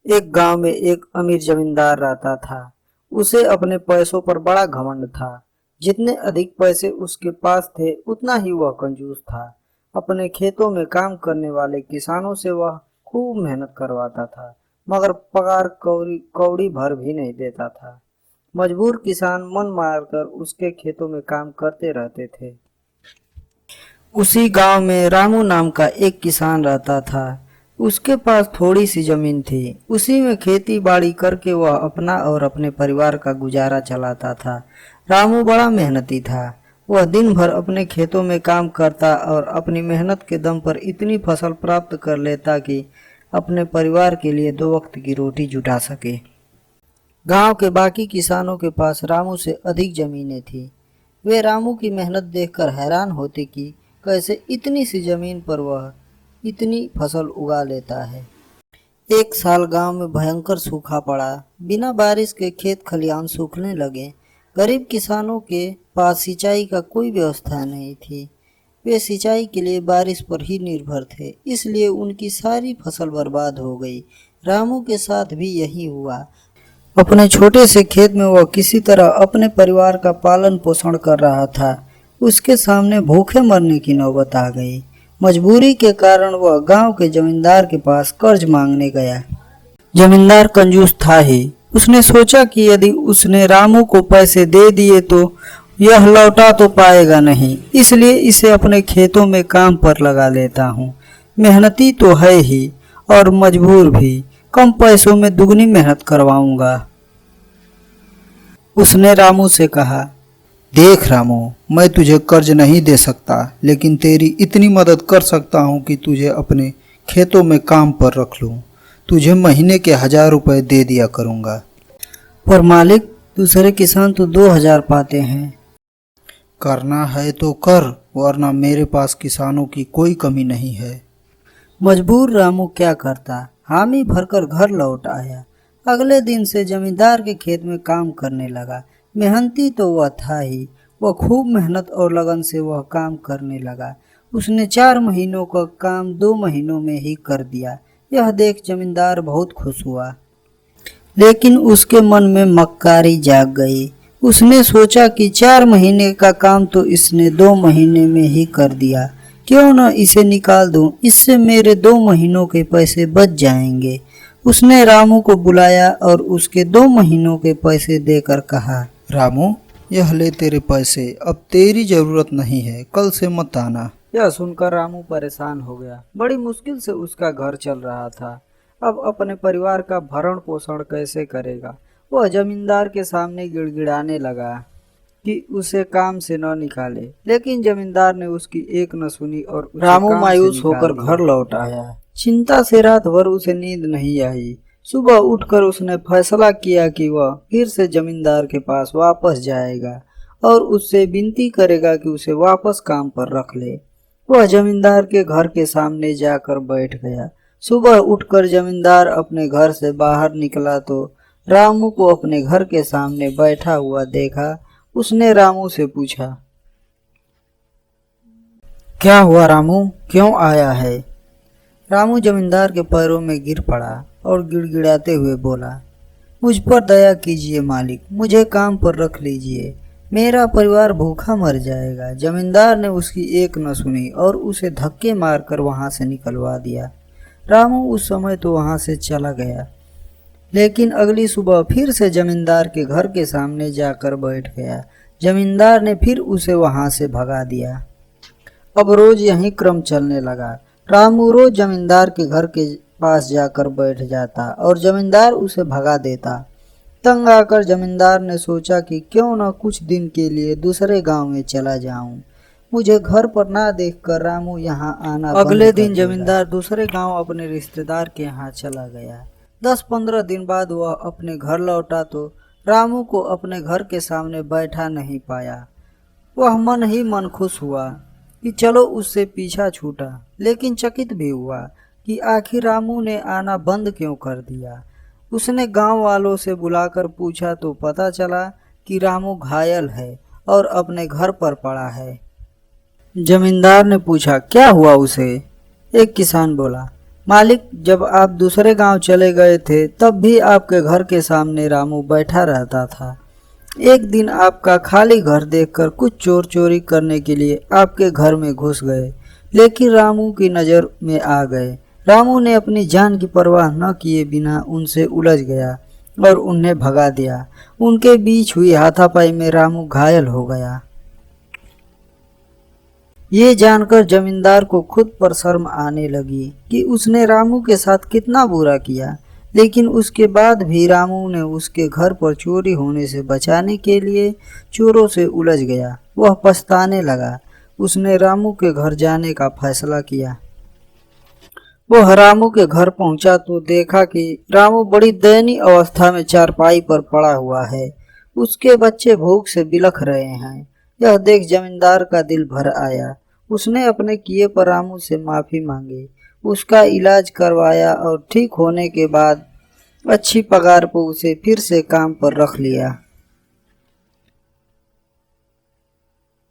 एक गांव में एक अमीर जमींदार रहता था। उसे अपने पैसों पर बड़ा घमंड था। जितने अधिक पैसे उसके पास थे उतना ही वह कंजूस था। अपने खेतों में काम करने वाले किसानों से वह खूब मेहनत करवाता था, मगर पगार कौड़ी कौड़ी भर भी नहीं देता था। मजबूर किसान मन मारकर उसके खेतों में काम करते रहते थे। उसी गांव में रामू नाम का एक किसान रहता था। उसके पास थोड़ी सी जमीन थी। उसी में खेती बाड़ी करके वह अपना और अपने परिवार का गुजारा चलाता था। रामू बड़ा मेहनती था। वह दिन भर अपने खेतों में काम करता और अपनी मेहनत के दम पर इतनी फसल प्राप्त कर लेता कि अपने परिवार के लिए 2 वक्त की रोटी जुटा सके। गांव के बाकी किसानों के पास रामू से अधिक जमीनें थी। वे रामू की मेहनत देखकर हैरान होते कि कैसे इतनी सी जमीन पर वह इतनी फसल उगा लेता है। एक साल गांव में भयंकर सूखा पड़ा। बिना बारिश के खेत खलिहान सूखने लगे। गरीब किसानों के पास सिंचाई का कोई व्यवस्था नहीं थी। वे सिंचाई के लिए बारिश पर ही निर्भर थे, इसलिए उनकी सारी फसल बर्बाद हो गई। रामू के साथ भी यही हुआ। अपने छोटे से खेत में वह किसी तरह अपने परिवार का पालन पोषण कर रहा था। उसके सामने भूखे मरने की नौबत आ गई। मजबूरी के कारण वह गांव के जमींदार के पास कर्ज मांगने गया। जमींदार कंजूस था ही। उसने सोचा कि यदि उसने रामू को पैसे दे दिए तो यह लौटा तो पाएगा नहीं, इसलिए इसे अपने खेतों में काम पर लगा लेता हूँ। मेहनती तो है ही और मजबूर भी, कम पैसों में दुगनी मेहनत करवाऊंगा। उसने रामू से कहा, देख रामू, मैं तुझे कर्ज नहीं दे सकता, लेकिन तेरी इतनी मदद कर सकता हूँ कि तुझे अपने खेतों में काम पर रख लूँ। तुझे महीने के 1000 रुपये दे दिया करूँगा। पर मालिक, दूसरे किसान तो 2000 पाते हैं। करना है तो कर, वरना मेरे पास किसानों की कोई कमी नहीं है। मजबूर रामू क्या करता, हामी भरकर घर लौट आया। अगले दिन से जमींदार के खेत में काम करने लगा। मेहनती तो वह था ही, वह खूब मेहनत और लगन से वह काम करने लगा। उसने 4 महीनों का काम 2 महीनों में ही कर दिया। यह देख जमींदार बहुत खुश हुआ, लेकिन उसके मन में मक्कारी जाग गई। उसने सोचा कि 4 महीने का काम तो इसने 2 महीने में ही कर दिया, क्यों न इसे निकाल दूं, इससे मेरे 2 महीनों के पैसे बच जाएंगे। उसने रामू को बुलाया और उसके 2 महीनों के पैसे देकर कहा, रामू, यह ले तेरे पैसे, अब तेरी जरूरत नहीं है, कल से मत आना। यह सुनकर रामू परेशान हो गया। बड़ी मुश्किल से उसका घर चल रहा था। अब अपने परिवार का भरण पोषण कैसे करेगा। वह जमींदार के सामने गिड़गिड़ाने लगा कि उसे काम से न निकाले, लेकिन जमींदार ने उसकी एक न सुनी और रामू मायूस होकर घर लौट आया। चिंता से रात भर उसे नींद नहीं आई। सुबह उठकर उसने फैसला किया कि वह फिर से जमींदार के पास वापस जाएगा और उससे विनती करेगा कि उसे वापस काम पर रख ले। वह जमींदार के घर के सामने जाकर बैठ गया। सुबह उठकर जमींदार अपने घर से बाहर निकला तो रामू को अपने घर के सामने बैठा हुआ देखा। उसने रामू से पूछा, क्या हुआ रामू, क्यों आया है? रामू जमींदार के पैरों में गिर पड़ा और गिड़गिड़ाते हुए बोला, मुझ पर दया कीजिए मालिक, मुझे काम पर रख लीजिए, मेरा परिवार भूखा मर जाएगा। जमींदार ने उसकी एक न सुनी और उसे धक्के मारकर वहां से निकलवा दिया। रामू उस समय तो वहां से चला गया, लेकिन अगली सुबह फिर से जमींदार के घर के सामने जाकर बैठ गया। जमींदार ने फिर उसे वहां से भगा दिया। अब रोज यही क्रम चलने लगा। रामू रोज जमींदार के घर के पास जाकर बैठ जाता और जमींदार उसे भगा देता। तंग आकर जमींदार ने सोचा कि क्यों न कुछ दिन के लिए दूसरे गांव में चला जाऊं। मुझे घर पर ना देखकर रामू यहाँ आना। अगले दिन जमींदार दूसरे गांव अपने रिश्तेदार के यहाँ चला गया। 10-15 दिन बाद वह अपने घर लौटा तो रामू को अपने घर के सामने बैठा नहीं पाया। वह मन ही मन खुश हुआ कि चलो उससे पीछा छूटा, लेकिन चकित भी हुआ कि आखिर रामू ने आना बंद क्यों कर दिया। उसने गांव वालों से बुलाकर पूछा तो पता चला कि रामू घायल है और अपने घर पर पड़ा है। जमींदार ने पूछा, क्या हुआ उसे? एक किसान बोला, मालिक, जब आप दूसरे गांव चले गए थे तब भी आपके घर के सामने रामू बैठा रहता था। एक दिन आपका खाली घर देखकर कुछ चोर चोरी करने के लिए आपके घर में घुस गए, लेकिन रामू की नज़र में आ गए। रामू ने अपनी जान की परवाह न किए बिना उनसे उलझ गया और उन्हें भगा दिया। उनके बीच हुई हाथापाई में रामू घायल हो गया। ये जानकर जमींदार को खुद पर शर्म आने लगी कि उसने रामू के साथ कितना बुरा किया, लेकिन उसके बाद भी रामू ने उसके घर पर चोरी होने से बचाने के लिए चोरों से उलझ गया। वह पछताने लगा। उसने रामू के घर जाने का फैसला किया। वह रामू के घर पहुंचा तो देखा कि रामू बड़ी दयनीय अवस्था में चारपाई पर पड़ा हुआ है। उसके बच्चे भूख से बिलख रहे हैं। यह देख जमींदार का दिल भर आया। उसने अपने किए पर रामू से माफी मांगी, उसका इलाज करवाया और ठीक होने के बाद अच्छी पगार पर उसे फिर से काम पर रख लिया।